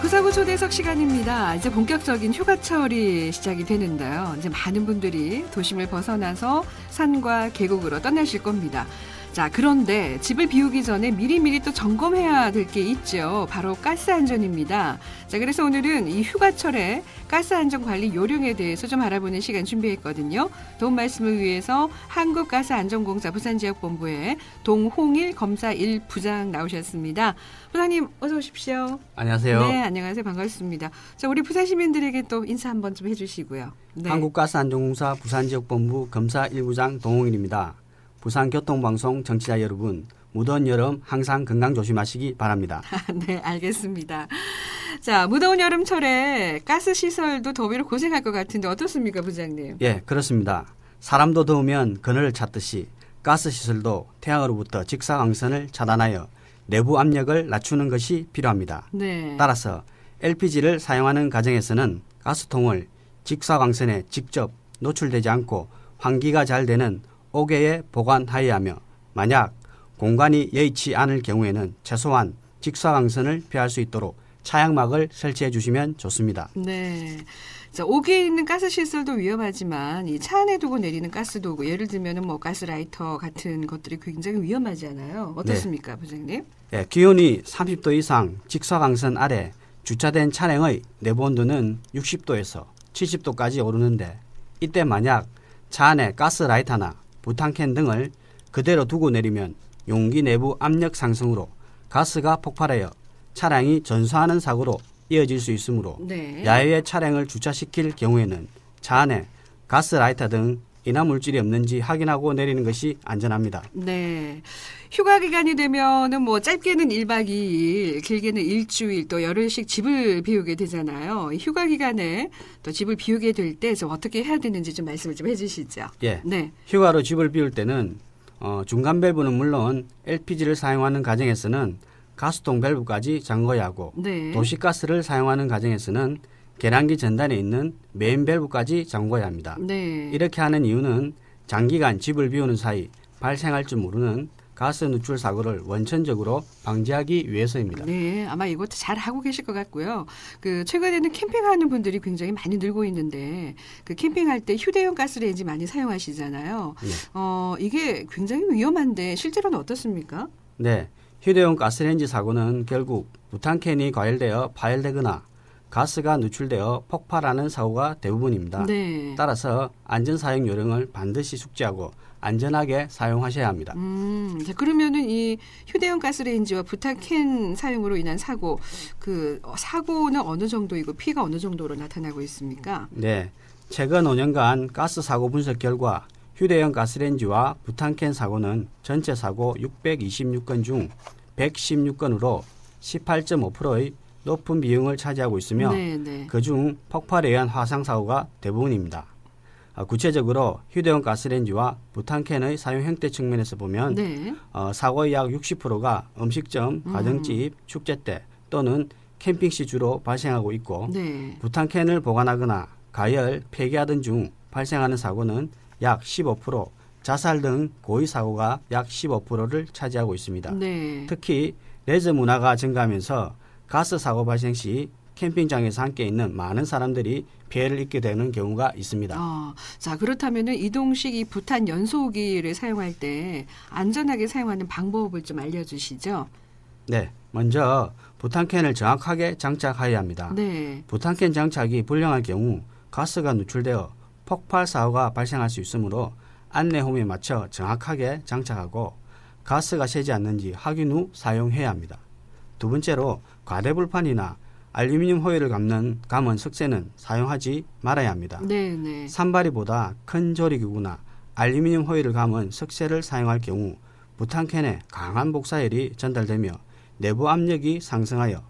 부사구 초대석 시간입니다. 이제 본격적인 휴가철이 시작이 되는데요. 이제 많은 분들이 도심을 벗어나서 산과 계곡으로 떠나실 겁니다. 자, 그런데 집을 비우기 전에 미리미리 또 점검해야 될 게 있죠. 바로 가스 안전입니다. 자, 그래서 오늘은 이 휴가철에 가스 안전 관리 요령에 대해서 좀 알아보는 시간 준비했거든요. 도움 말씀을 위해서 한국가스안전공사 부산지역본부의 동홍일 검사 1 부장 나오셨습니다. 부장님 어서 오십시오. 안녕하세요. 네, 안녕하세요. 반갑습니다. 자, 우리 부산 시민들에게 또 인사 한번 좀 해주시고요. 네. 한국가스안전공사 부산지역본부 검사 1부장 동홍일입니다. 부산교통방송 정치자 여러분, 무더운 여름 항상 건강 조심하시기 바랍니다. 네, 알겠습니다. 자, 무더운 여름철에 가스시설도 더위로 고생할 것 같은데 어떻습니까, 부장님? 예, 그렇습니다. 사람도 더우면 그늘을 찾듯이 가스시설도 태양으로부터 직사광선을 차단하여 내부 압력을 낮추는 것이 필요합니다. 네. 따라서 LPG를 사용하는 가정에서는 가스통을 직사광선에 직접 노출되지 않고 환기가 잘 되는 옥외에 보관하여야 하며, 만약 공간이 여의치 않을 경우에는 최소한 직사광선을 피할 수 있도록 차양막을 설치해 주시면 좋습니다. 네. 자, 옥에 있는 가스시설도 위험하지만 이 차 안에 두고 내리는 가스도구, 예를 들면 뭐 가스라이터 같은 것들이 굉장히 위험하잖아요. 어떻습니까, 부장님? 예, 기온이 30도 이상 직사광선 아래 주차된 차량의 내부 온도는 60도에서 70도까지 오르는데, 이때 만약 차 안에 가스라이터나 부탄캔 등을 그대로 두고 내리면 용기 내부 압력 상승으로 가스가 폭발하여 차량이 전소하는 사고로 이어질 수 있으므로, 네. 야외에 차량을 주차시킬 경우에는 차 안에 가스라이터 등 인화물질이 없는지 확인하고 내리는 것이 안전합니다. 네. 휴가 기간이 되면은 뭐 짧게는 1박 2일, 길게는 일주일, 또 열흘씩 집을 비우게 되잖아요. 휴가 기간에 또 집을 비우게 될 때 어떻게 해야 되는지 좀 말씀을 좀 해주시죠. 예. 네. 휴가로 집을 비울 때는 중간 밸브는 물론 LPG를 사용하는 가정에서는 가스통 밸브까지 잠궈야 하고, 네. 도시가스를 사용하는 가정에서는 계량기 전단에 있는 메인 밸브까지 잠궈야 합니다. 네. 이렇게 하는 이유는 장기간 집을 비우는 사이 발생할 줄 모르는 가스 누출 사고를 원천적으로 방지하기 위해서입니다. 네, 아마 이것도 잘 하고 계실 것 같고요. 최근에는 캠핑하는 분들이 굉장히 많이 늘고 있는데, 캠핑할 때 휴대용 가스레인지 많이 사용하시잖아요. 네. 이게 굉장히 위험한데 실제로는 어떻습니까? 네, 휴대용 가스레인지 사고는 결국 부탄캔이 과열되어 파열되거나 가스가 누출되어 폭발하는 사고가 대부분입니다. 네. 따라서 안전사용 요령을 반드시 숙지하고 안전하게 사용하셔야 합니다. 자, 그러면은 이 휴대용 가스레인지와 부탄캔 사용으로 인한 사고, 사고는 어느 정도이고 피해가 어느 정도로 나타나고 있습니까? 네, 최근 5년간 가스 사고 분석 결과 휴대용 가스레인지와 부탄캔 사고는 전체 사고 626건 중 116건으로 18.5%의 높은 비중을 차지하고 있으며, 네. 그중 폭발에 의한 화상사고가 대부분입니다. 구체적으로 휴대용 가스레인지와 부탄캔의 사용 형태 측면에서 보면 네. 사고의 약 60%가 음식점, 가정집, 축제 때 또는 캠핑 시 주로 발생하고 있고, 네. 부탄캔을 보관하거나 가열, 폐기하던 중 발생하는 사고는 약 15%, 자살 등 고의 사고가 약 15%를 차지하고 있습니다. 네. 특히 레저 문화가 증가하면서 가스 사고 발생 시 캠핑장에서 함께 있는 많은 사람들이 피해를 입게 되는 경우가 있습니다. 자, 그렇다면 이동식 이 부탄 연소기를 사용할 때 안전하게 사용하는 방법을 좀 알려주시죠. 네, 먼저 부탄캔을 정확하게 장착해야 합니다. 네. 부탄캔 장착이 불량할 경우 가스가 누출되어 폭발 사고가 발생할 수 있으므로 안내홈에 맞춰 정확하게 장착하고 가스가 새지 않는지 확인 후 사용해야 합니다. 두 번째로 과대불판이나 알루미늄 호일을 감은 석쇠는 사용하지 말아야 합니다. 네. 산발이보다 큰 조리기구나 알루미늄 호일을 감은 석쇠를 사용할 경우 부탄캔에 강한 복사열이 전달되며 내부 압력이 상승하여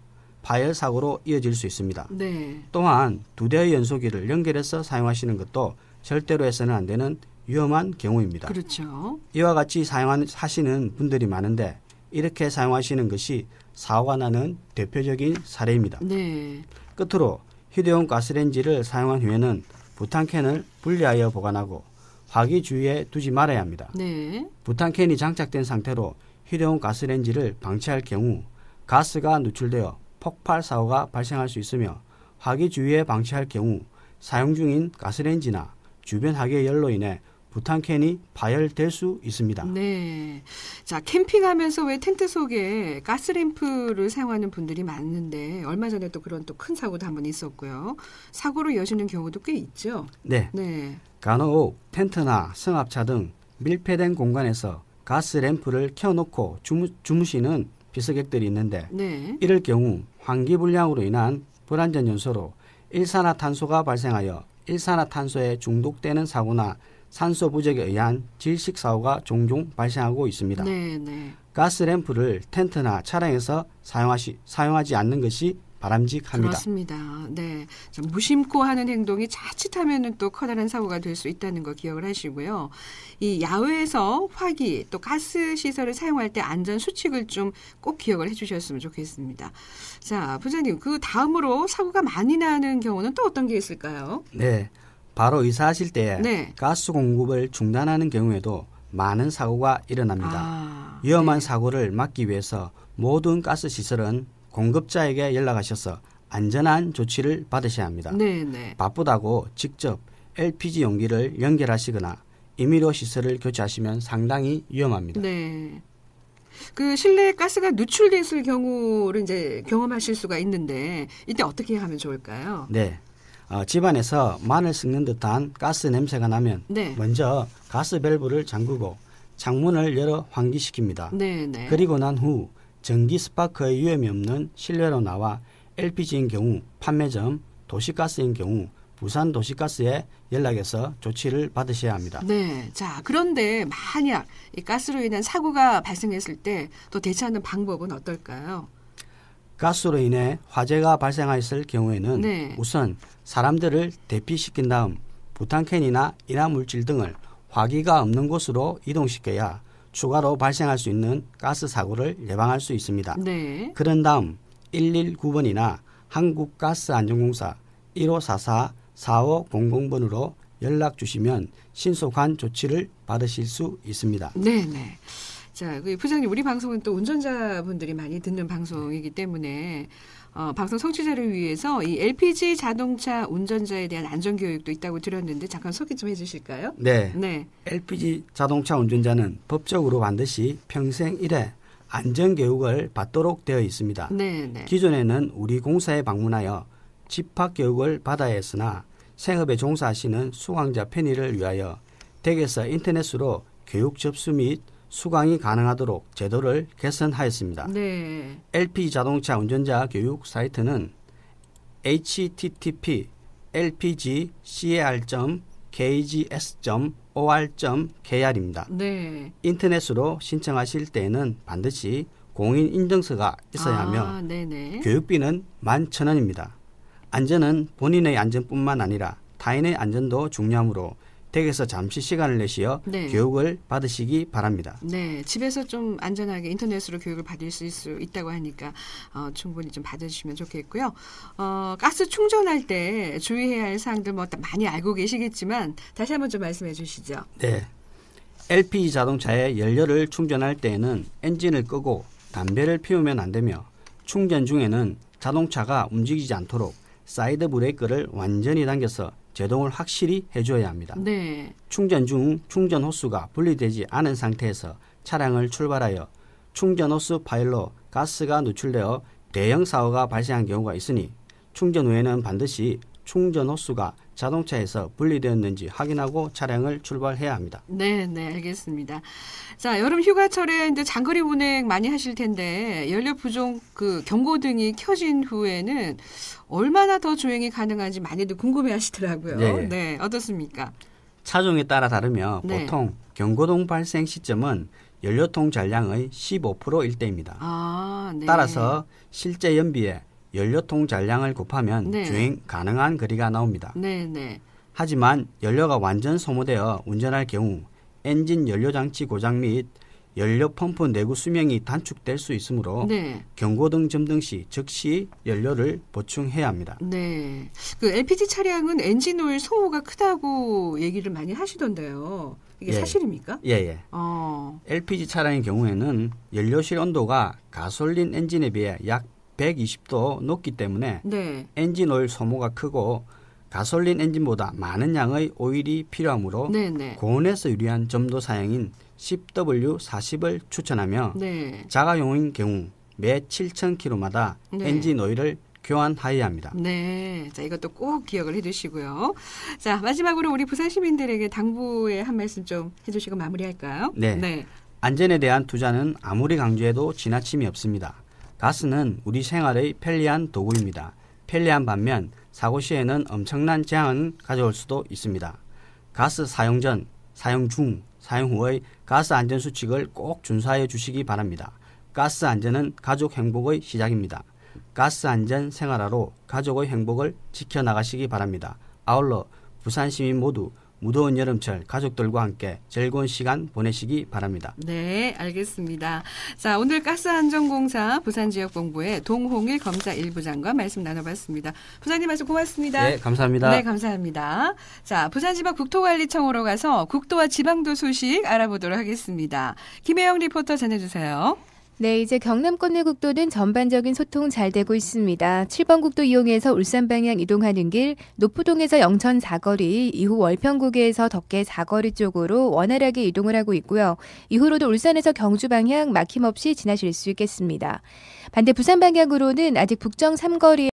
파열 사고로 이어질 수 있습니다. 네. 또한 두 대의 연소기를 연결해서 사용하시는 것도 절대로 해서는 안 되는 위험한 경우입니다. 그렇죠. 이와 같이 사용하시는 분들이 많은데, 이렇게 사용하시는 것이 사고가 나는 대표적인 사례입니다. 네. 끝으로 휴대용 가스레인지를 사용한 후에는 부탄캔을 분리하여 보관하고 화기 주위에 두지 말아야 합니다. 네. 부탄캔이 장착된 상태로 휴대용 가스레인지를 방치할 경우 가스가 누출되어 폭발 사고가 발생할 수 있으며 화기 주위에 방치할 경우 사용 중인 가스레인지나 주변 화기의 열로 인해 부탄캔이 파열될 수 있습니다. 네. 자, 캠핑하면서 왜 텐트 속에 가스램프를 사용하는 분들이 많은데 얼마 전에 또 그런 또 큰 사고도 한번 있었고요. 사고로 이어지는 경우도 꽤 있죠. 네. 네. 간혹 텐트나 승합차 등 밀폐된 공간에서 가스램프를 켜놓고 주무시는 비서객들이 있는데 네. 이럴 경우 환기불량으로 인한 불안전 요소로 일산화탄소가 발생하여 일산화탄소에 중독되는 사고나 산소 부족에 의한 질식 사고가 종종 발생하고 있습니다. 네, 네. 가스램프를 텐트나 차량에서 사용하지 않는 것이 바람직합니다. 그렇습니다. 네. 좀 무심코 하는 행동이 자칫하면은 또 커다란 사고가 될 수 있다는 거 기억을 하시고요. 이 야외에서 화기 또 가스 시설을 사용할 때 안전 수칙을 좀 꼭 기억을 해주셨으면 좋겠습니다. 자, 부장님, 그 다음으로 사고가 많이 나는 경우는 또 어떤 게 있을까요? 네. 바로 이사하실 때 네. 가스 공급을 중단하는 경우에도 많은 사고가 일어납니다. 위험한 네. 사고를 막기 위해서 모든 가스 시설은 공급자에게 연락하셔서 안전한 조치를 받으셔야 합니다. 네, 네. 바쁘다고 직접 LPG 용기를 연결하시거나 임의로 시설을 교체하시면 상당히 위험합니다. 네. 그 실내 가스가 누출됐을 경우를 이제 경험하실 수가 있는데 이때 어떻게 하면 좋을까요? 네. 집안에서 마늘 섞는 듯한 가스 냄새가 나면 네. 먼저 가스 밸브를 잠그고 창문을 열어 환기시킵니다. 네, 네. 그리고 난 후 전기 스파크의 위험이 없는 실내로 나와 LPG인 경우 판매점, 도시가스인 경우 부산 도시가스에 연락해서 조치를 받으셔야 합니다. 네. 자, 그런데 만약 이 가스로 인한 사고가 발생했을 때 또 대처하는 방법은 어떨까요? 가스로 인해 화재가 발생했을 경우에는 네. 우선 사람들을 대피시킨 다음 부탄캔이나 인화물질 등을 화기가 없는 곳으로 이동시켜야 추가로 발생할 수 있는 가스 사고를 예방할 수 있습니다. 네. 그런 다음 119번이나 한국가스안전공사 1544-4500번으로 연락 주시면 신속한 조치를 받으실 수 있습니다. 네, 네. 자, 그 부장님, 우리 방송은 또 운전자분들이 많이 듣는 방송이기 때문에 방송 청취자를 위해서 이 LPG 자동차 운전자에 대한 안전 교육도 있다고 들었는데 잠깐 소개 좀 해주실까요? 네. 네. LPG 자동차 운전자는 법적으로 반드시 평생 1회 안전교육을 받도록 되어 있습니다. 네, 네. 기존에는 우리 공사에 방문하여 집합교육을 받아야 했으나 생업에 종사하시는 수강자 편의를 위하여 댁에서 인터넷으로 교육 접수 및 수강이 가능하도록 제도를 개선하였습니다. 네. LPG 자동차 운전자 교육 사이트는 http://lpgcar.kgs.or.kr입니다. 네. 인터넷으로 신청하실 때에는 반드시 공인 인증서가 있어야 하며 네네. 교육비는 11,000원입니다. 안전은 본인의 안전뿐만 아니라 타인의 안전도 중요하므로 댁에서 잠시 시간을 내시어 네. 교육을 받으시기 바랍니다. 네, 집에서 좀 안전하게 인터넷으로 교육을 받을 수 있다고 하니까 충분히 좀 받으시면 좋겠고요. 가스 충전할 때 주의해야 할 사항들 뭐 많이 알고 계시겠지만 다시 한번 좀 말씀해 주시죠. 네, LPG 자동차에 연료를 충전할 때에는 엔진을 끄고 담배를 피우면 안 되며 충전 중에는 자동차가 움직이지 않도록 사이드 브레이크를 완전히 당겨서 제동을 확실히 해줘야 합니다. 네. 충전 중 충전 호스가 분리되지 않은 상태에서 차량을 출발하여 충전 호스 파일로 가스가 누출되어 대형 사고가 발생한 경우가 있으니 충전 후에는 반드시 충전 호스가 자동차에서 분리되었는지 확인하고 차량을 출발해야 합니다. 네, 네, 알겠습니다. 자, 여름 휴가철에 이제 장거리 운행 많이 하실 텐데 연료 부족 그 경고등이 켜진 후에는 얼마나 더 주행이 가능한지 많이들 궁금해하시더라고요. 네. 네, 어떻습니까? 차종에 따라 다르며 네. 보통 경고등 발생 시점은 연료통 잔량의 15%일 때입니다. 네. 따라서 실제 연비에 연료통 잔량을 곱하면 네. 주행 가능한 거리가 나옵니다. 네, 네. 하지만 연료가 완전 소모되어 운전할 경우 엔진 연료장치 고장 및 연료 펌프 내구 수명이 단축될 수 있으므로 네. 경고등 점등 시 즉시 연료를 보충해야 합니다. 네. 그 LPG 차량은 엔진 오일 소모가 크다고 얘기를 많이 하시던데요. 이게 예. 사실입니까? 예. LPG 차량의 경우에는 연료실 온도가 가솔린 엔진에 비해 약 120도 높기 때문에 네. 엔진 오일 소모가 크고 가솔린 엔진보다 많은 양의 오일이 필요하므로 네네. 고온에서 유리한 점도 사양인 10W40을 추천하며 네. 자가용인 경우 매 7,000km마다 네. 엔진 오일을 교환하여야 합니다. 네. 자, 이것도 꼭 기억을 해 두시고요. 자, 마지막으로 우리 부산 시민들에게 당부의 한 말씀 좀 해주시고 마무리할까요? 네. 안전에 대한 투자는 아무리 강조해도 지나침이 없습니다. 가스는 우리 생활의 편리한 도구입니다. 편리한 반면 사고 시에는 엄청난 재앙을 가져올 수도 있습니다. 가스 사용 전, 사용 중, 사용 후의 가스 안전 수칙을 꼭 준수하여 주시기 바랍니다. 가스 안전은 가족 행복의 시작입니다. 가스 안전 생활화로 가족의 행복을 지켜나가시기 바랍니다. 아울러 부산 시민 모두 무더운 여름철 가족들과 함께 즐거운 시간 보내시기 바랍니다. 네, 알겠습니다. 자, 오늘 가스안전공사 부산지역본부의 동홍일 검사 1부장과 말씀 나눠봤습니다. 부장님 말씀 고맙습니다. 네, 감사합니다. 네, 감사합니다. 자, 부산지방국토관리청으로 가서 국도와 지방도 소식 알아보도록 하겠습니다. 김혜영 리포터 전해주세요. 네, 이제 경남권 내 국도는 전반적인 소통 잘 되고 있습니다. 7번 국도 이용해서 울산 방향 이동하는 길, 노포동에서 영천 사거리, 이후 월평구에서 덕계 사거리 쪽으로 원활하게 이동을 하고 있고요. 이후로도 울산에서 경주 방향 막힘없이 지나실 수 있겠습니다. 반대 부산 방향으로는 아직 북정 삼거리